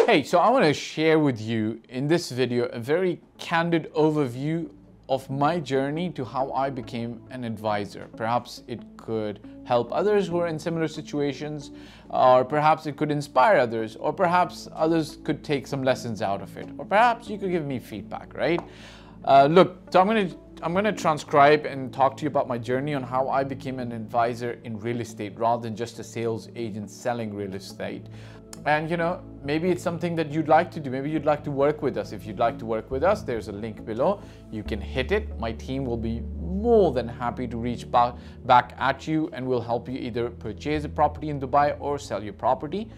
Hey, so I want to share with you in this video a very candid overview of my journey to how I became an advisor. Perhaps it could help others who are in similar situations, or perhaps it could inspire others, or perhaps others could take some lessons out of it, or perhaps you could give me feedback, right? Look, so I'm gonna transcribe and talk to you about my journey on how I became an advisor in real estate rather than just a sales agent selling real estate. And you know, maybe it's something that you'd like to do. Maybe you'd like to work with us. If you'd like to work with us, there's a link below. You can hit it. My team will be more than happy to reach back at you, and we'll help you either purchase a property in Dubai or sell your property.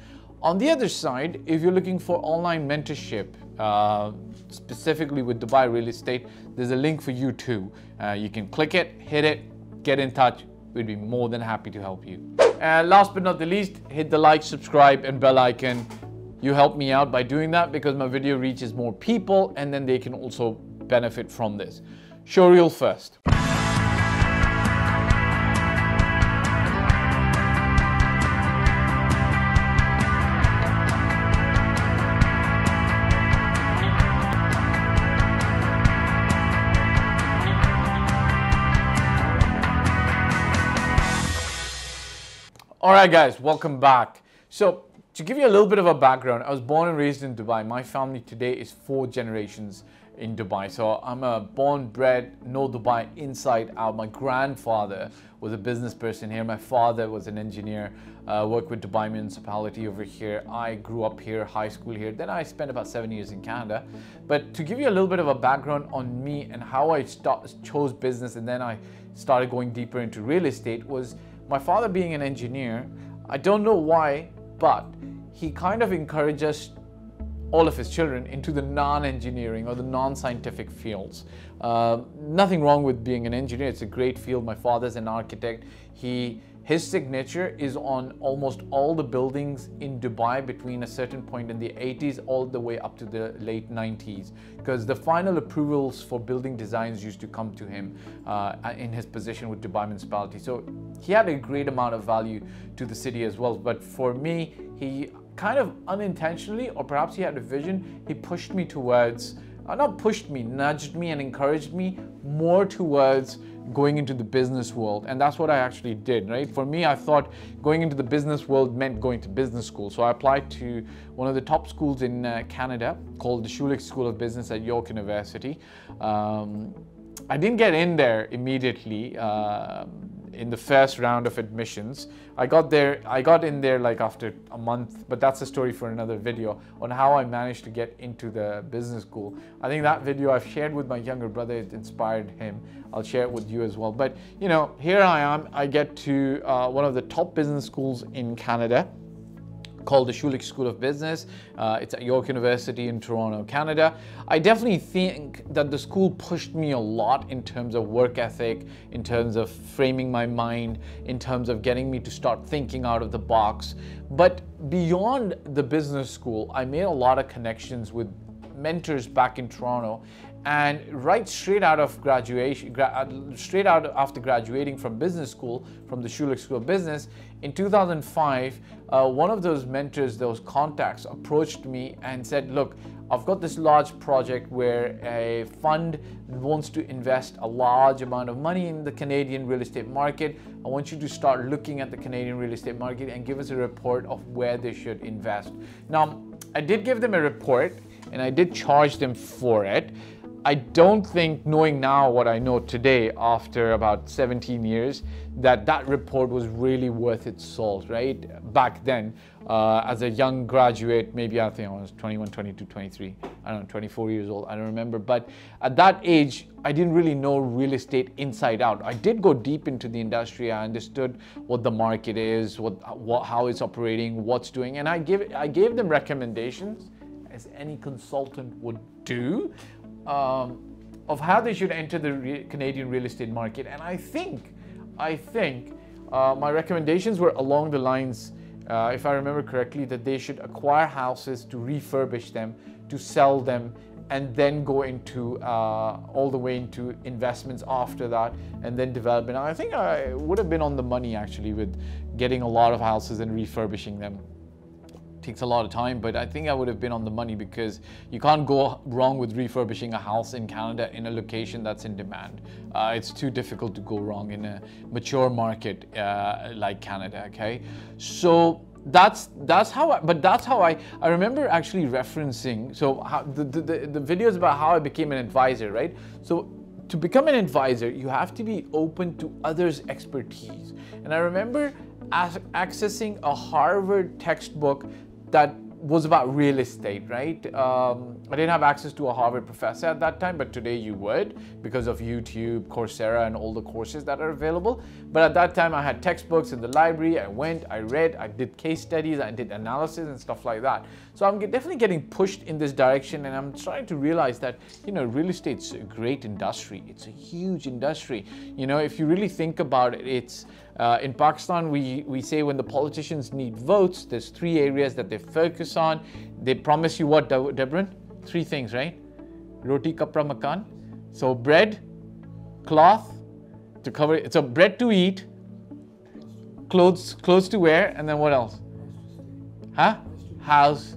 On the other side, if you're looking for online mentorship, specifically with Dubai real estate, there's a link for you too. You can click it, hit it, get in touch. We'd be more than happy to help you. And last but not the least, hit the like, subscribe, and bell icon. You help me out by doing that because my video reaches more people and then they can also benefit from this. Showreel first. All right, guys, welcome back. So to give you a little bit of a background, I was born and raised in Dubai. My family today is 4 generations in Dubai. So I'm a born, bred, know Dubai inside out. My grandfather was a business person here. My father was an engineer, worked with Dubai municipality over here. I grew up here, high school here. Then I spent about 7 years in Canada. But to give you a little bit of a background on me and how I chose business and then I started going deeper into real estate was my father being an engineer. I don't know why, but he kind of encouraged us, all of his children, into the non-engineering or the non-scientific fields. Nothing wrong with being an engineer. It's a great field. My father's an architect. His signature is on almost all the buildings in Dubai between a certain point in the 80s all the way up to the late 90s, because the final approvals for building designs used to come to him in his position with Dubai municipality. So he had a great amount of value to the city as well. But for me, he kind of unintentionally, or perhaps he had a vision, he pushed me towards, not pushed me, nudged me and encouraged me more towards going into the business world. And that's what I actually did, right? For me, I thought going into the business world meant going to business school. So I applied to one of the top schools in Canada called the Schulich School of Business at York University. I didn't get in there immediately in the first round of admissions. I got in there like after a month, but that's a story for another video on how I managed to get into the business school. I think that video I've shared with my younger brother, it inspired him. I'll share it with you as well. But you know, here I am, I get to one of the top business schools in Canada called the Schulich School of Business. It's at York University in Toronto, Canada. I definitely think that the school pushed me a lot in terms of work ethic, in terms of framing my mind, in terms of getting me to start thinking out of the box. But beyond the business school, I made a lot of connections with mentors back in Toronto. And straight out after graduating from business school, from the Schulich School of Business, in 2005, one of those mentors, those contacts, approached me and said, look, I've got this large project where a fund wants to invest a large amount of money in the Canadian real estate market. I want you to start looking at the Canadian real estate market and give us a report of where they should invest. Now, I did give them a report and I did charge them for it. I don't think, knowing now what I know today after about 17 years, that report was really worth its salt, right? Back then, as a young graduate, maybe I think I was 21, 22, 23, I don't know, 24 years old, I don't remember. But at that age, I didn't really know real estate inside out. I did go deep into the industry. I understood what the market is, how it's operating, what's doing. And I gave them recommendations, as any consultant would do, of how they should enter the Canadian real estate market. And I think my recommendations were along the lines, if I remember correctly, that they should acquire houses to refurbish them, to sell them, and then go into all the way into investments after that, and then development. I think I would have been on the money actually with getting a lot of houses and refurbishing them. takes a lot of time, but I think I would have been on the money, because you can't go wrong with refurbishing a house in Canada in a location that's in demand. It's too difficult to go wrong in a mature market like Canada, okay? So that's how I remember actually referencing, so how the videos about how I became an advisor, right? So to become an advisor, you have to be open to others' expertise. And I remember accessing a Harvard textbook that was about real estate, right? I didn't have access to a Harvard professor at that time, but today you would, because of YouTube, Coursera, and all the courses that are available. But at that time I had textbooks in the library. I went, I read, I did case studies, I did analysis and stuff like that. So I'm definitely getting pushed in this direction, and I'm trying to realize that, you know, real estate's a great industry. It's a huge industry. You know, if you really think about it, it's in Pakistan, we say when the politicians need votes, there's 3 areas that they focus on. They promise you what, Debran? 3 things, right? Roti, kapra, makan. So bread, cloth to cover it. So bread to eat, clothes to wear, and then what else? Huh? House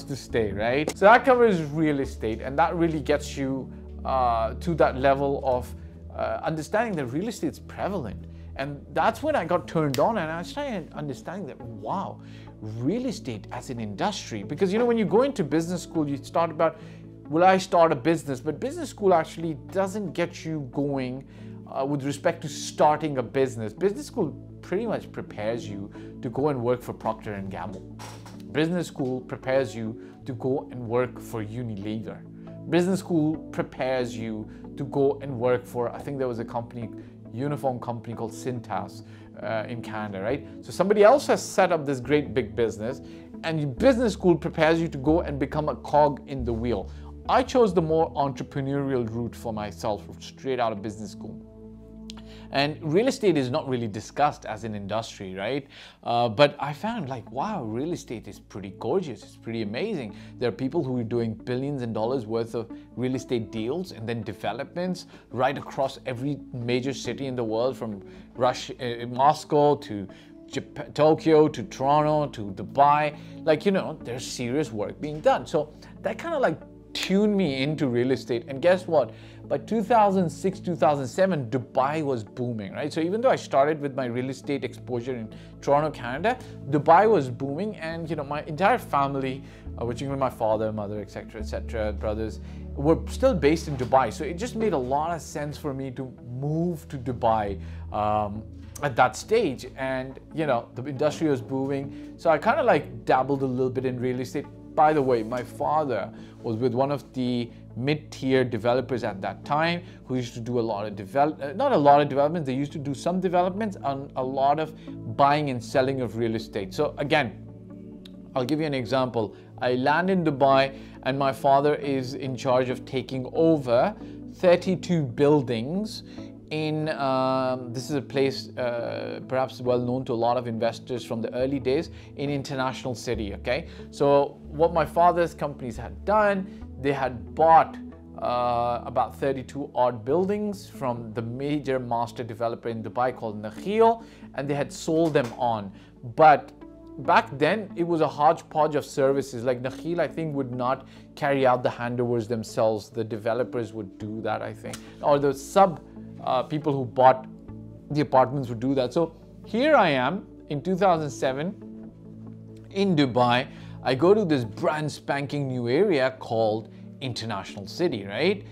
to stay, right? So that covers real estate, and that really gets you to that level of understanding that real estate is prevalent. And that's when I got turned on, and I started understanding that, wow, real estate as an industry. Because, you know, when you go into business school, you start about, will I start a business? But business school actually doesn't get you going with respect to starting a business. Business school pretty much prepares you to go and work for Procter & Gamble. Business school prepares you to go and work for Unilever. Business school prepares you to go and work for, I think there was a company, uniform company called Cintas in Canada, right? So somebody else has set up this great big business, and business school prepares you to go and become a cog in the wheel. I chose the more entrepreneurial route for myself, straight out of business school. And real estate is not really discussed as an industry, right? But I found, like, wow, real estate is pretty gorgeous. It's pretty amazing. There are people who are doing billions in dollars worth of real estate deals and then developments right across every major city in the world, from Moscow to Tokyo to Toronto to Dubai. Like, you know, there's serious work being done. So that kind of like tuned me into real estate. And guess what? By 2006, 2007, Dubai was booming, right? So even though I started with my real estate exposure in Toronto, Canada, Dubai was booming, and, you know, my entire family, which included my father, mother, etc., brothers, were still based in Dubai. So it just made a lot of sense for me to move to Dubai at that stage. And, you know, the industry was booming. So I kind of like dabbled a little bit in real estate. By the way, my father was with one of the mid-tier developers at that time, who used to do a lot of not a lot of developments, they used to do some developments and a lot of buying and selling of real estate. So again, I'll give you an example. I land in Dubai, and my father is in charge of taking over 32 buildings in, this is a place perhaps well known to a lot of investors from the early days, in International City, okay? So what my father's companies had done, they had bought about 32 odd buildings from the major master developer in Dubai called Nakheel, and they had sold them on. But back then, it was a hodgepodge of services. Like Nakheel, I think, would not carry out the handovers themselves. The developers would do that, I think. Or the people who bought the apartments would do that. So here I am in 2007 in Dubai. I go to this brand spanking new area called International City, right?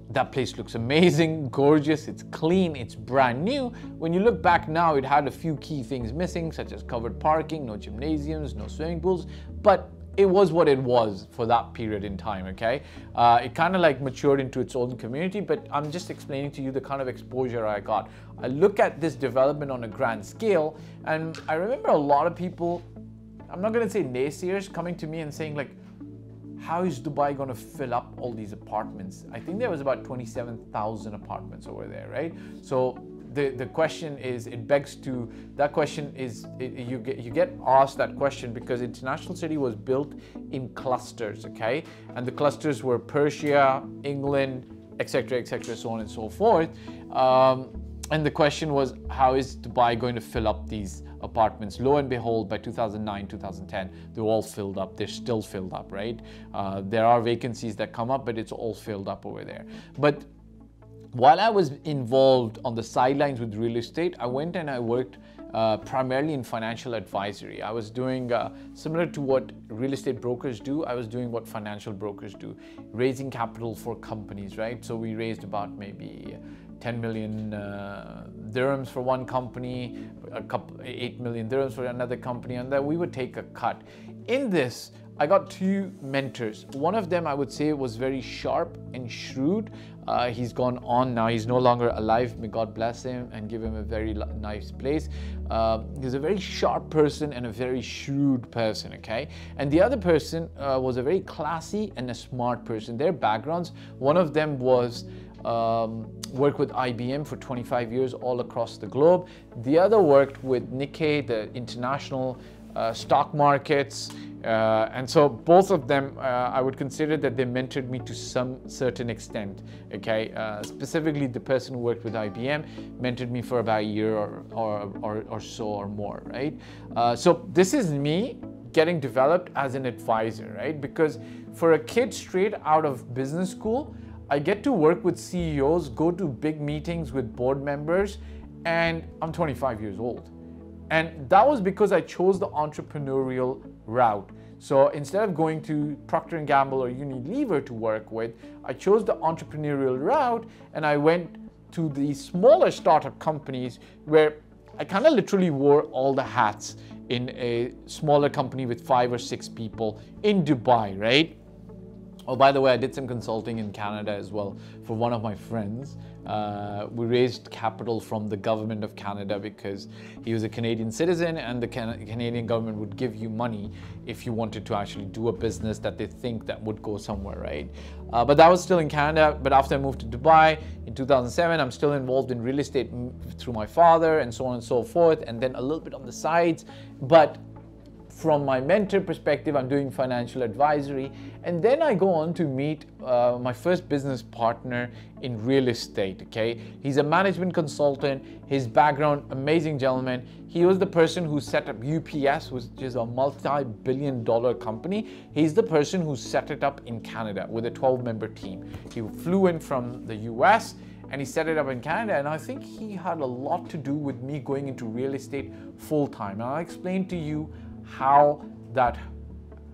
That place looks amazing, gorgeous, it's clean, it's brand new. When you look back now, it had a few key things missing, such as covered parking, no gymnasiums, no swimming pools, but it was what it was for that period in time, okay? It kind of like matured into its own community, but I'm just explaining to you the kind of exposure I got. I look at this development on a grand scale, and I remember a lot of people, I'm not gonna say naysayers, coming to me and saying like, how is Dubai going to fill up all these apartments? I think there was about 27,000 apartments over there, right? So the question is, it begs to, that question is, you get asked that question because International City was built in clusters, okay? And the clusters were Persia, England, etc., so on and so forth. And the question was, how is Dubai going to fill up these apartments? Lo and behold, by 2009, 2010, they're all filled up. They're still filled up, right? There are vacancies that come up, but it's all filled up over there. But while I was involved on the sidelines with real estate, I went and I worked primarily in financial advisory. I was doing similar to what real estate brokers do. I was doing what financial brokers do, raising capital for companies, right? So we raised about maybe 10 million dirhams for one company, 8 million dirhams for another company, and then we would take a cut. In this, I got two mentors. One of them, I would say, was very sharp and shrewd. He's gone on now. He's no longer alive. May God bless him and give him a very nice place. He's a very sharp person and a very shrewd person, okay? And the other person was a very classy and a smart person. Their backgrounds, one of them was worked with IBM for 25 years all across the globe. The other worked with Nikkei, the international stock markets. And so both of them, I would consider that they mentored me to some certain extent, okay? Specifically, the person who worked with IBM mentored me for about a year or so or more, right? So this is me getting developed as an advisor, right? Because for a kid straight out of business school, I get to work with CEOs, go to big meetings with board members, and I'm 25 years old. And that was because I chose the entrepreneurial route. So instead of going to Procter & Gamble or Unilever to work with, I chose the entrepreneurial route and I went to the smaller startup companies where I kind of literally wore all the hats in a smaller company with 5 or 6 people in Dubai, right? Oh, by the way, I did some consulting in Canada as well for one of my friends. We raised capital from the government of Canada because he was a Canadian citizen and the Canadian government would give you money if you wanted to actually do a business that they think that would go somewhere, right? But that was still in Canada. But after I moved to Dubai in 2007, I'm still involved in real estate through my father and so on and so forth, and then a little bit on the sides. But from my mentor perspective, I'm doing financial advisory. And then I go on to meet my first business partner in real estate, okay? He's a management consultant. His background, amazing gentleman. He was the person who set up UPS, which is a multi-billion-dollar company. He's the person who set it up in Canada with a 12-member team. He flew in from the US and he set it up in Canada, and I think he had a lot to do with me going into real estate full-time. And I'll explain to you how that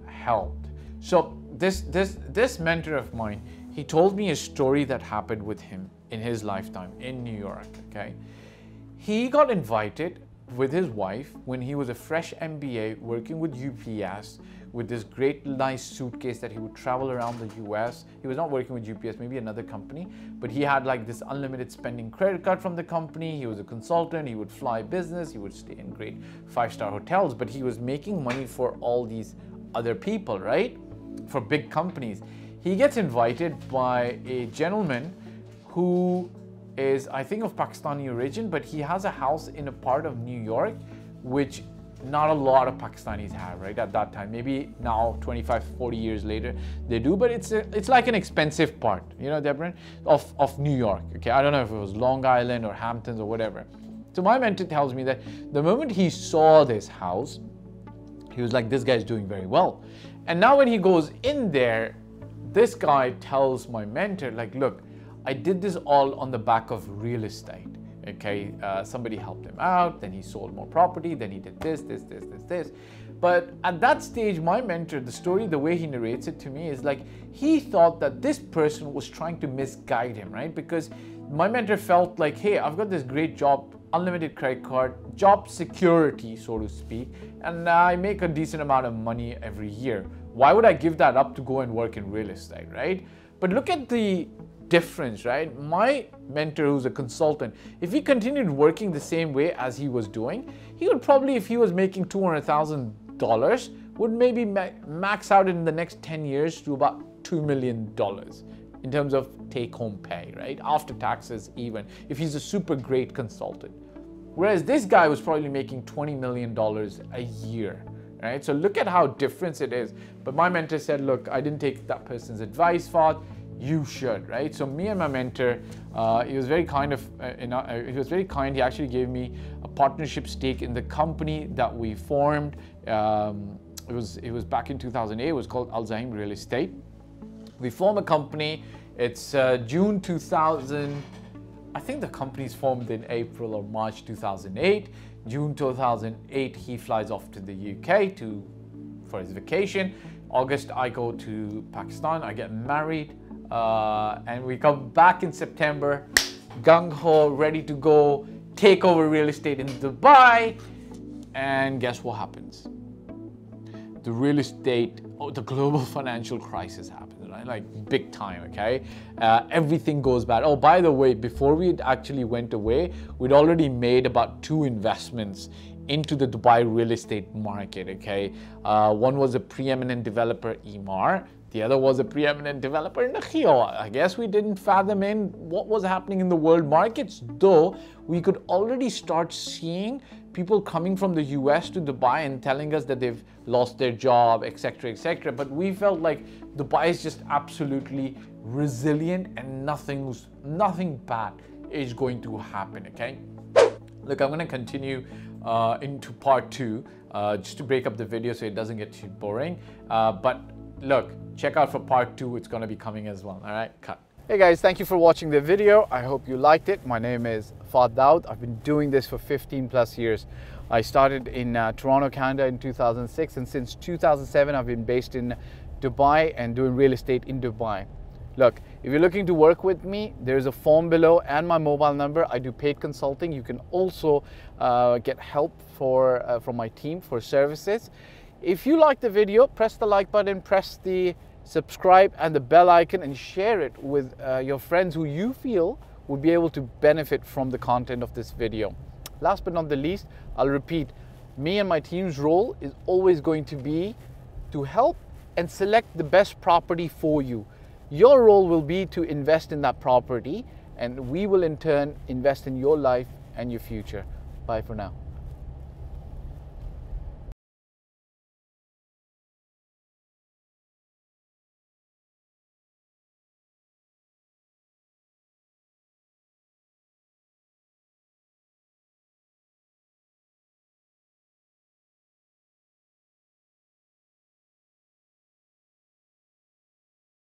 helped. So this mentor of mine, he told me a story that happened with him in his lifetime in New York, okay? He got invited with his wife when he was a fresh MBA working with UPS with this great nice suitcase that he would travel around the US. He was not working with UPS, maybe another company, but he had like this unlimited spending credit card from the company. He was a consultant, he would fly business, he would stay in great 5-star hotels, but he was making money for all these other people, right? For big companies. He gets invited by a gentleman who is, I think, of Pakistani origin, but he has a house in a part of New York which not a lot of Pakistanis have, right, at that time. Maybe now, 25, 40 years later, they do, but it's like an expensive part, you know, Deborah, of New York, okay? I don't know if it was Long Island or Hamptons or whatever. So my mentor tells me that the moment he saw this house, he was like, this guy's doing very well. And now when he goes in there, this guy tells my mentor, like, look, I did this all on the back of real estate. Okay, somebody helped him out, then he sold more property, then he did this. But at that stage, my mentor, the story, the way he narrates it to me is like, he thought that this person was trying to misguide him, right? Because my mentor felt like, hey, I've got this great job, unlimited credit card, job security, so to speak, and I make a decent amount of money every year. Why would I give that up to go and work in real estate, right? But look at the difference, right? My mentor, who's a consultant, if he continued working the same way as he was doing, he would probably, if he was making $200,000, would maybe max out in the next 10 years to about $2 million in terms of take-home pay, right? After taxes even, if he's a super great consultant. Whereas this guy was probably making $20 million a year, right? So look at how different it is. But my mentor said, look, I didn't take that person's advice, Fahd. you should, right? So me and my mentor, he was very kind he was very kind. He actually gave me a partnership stake in the company that we formed. It was back in 2008. It was called Al Zahim Real Estate. We formed a company. It's June 2000. I think the company's formed in April or March 2008. June 2008, he flies off to the UK for his vacation. August, I go to Pakistan. I get married, and we come back in September, gung ho, ready to go take over real estate in Dubai. And guess what happens? The real estate, the global financial crisis happens, right? Like big time, okay? Everything goes bad. Oh, by the way, before we actually went away, we'd already made about 2 investments into the Dubai real estate market, okay? One was a preeminent developer, Emaar. The other was a preeminent developer, Nakhio. I guess we didn't fathom in what was happening in the world markets, though we could already start seeing people coming from the US to Dubai and telling us that they've lost their job, etc., etc. But we felt like Dubai is just absolutely resilient and nothing bad is going to happen, okay? Look, I'm going to continue into part 2 just to break up the video so it doesn't get too boring. But look, check out for part 2. It's going to be coming as well. All right, cut. Hey guys, thank you for watching the video. I hope you liked it. My name is Fahd Dawood. I've been doing this for 15 plus years. I started in Toronto, Canada in 2006, and since 2007 I've been based in Dubai and doing real estate in Dubai. Look, if you're looking to work with me, there's a form below and my mobile number. I do paid consulting. You can also get help from my team for services. If you like the video, press the like button, press the subscribe and the bell icon, and share it with your friends who you feel would be able to benefit from the content of this video. Last but not the least, I'll repeat, me and my team's role is always going to be to help and select the best property for you. Your role will be to invest in that property, and we will in turn invest in your life and your future. Bye for now.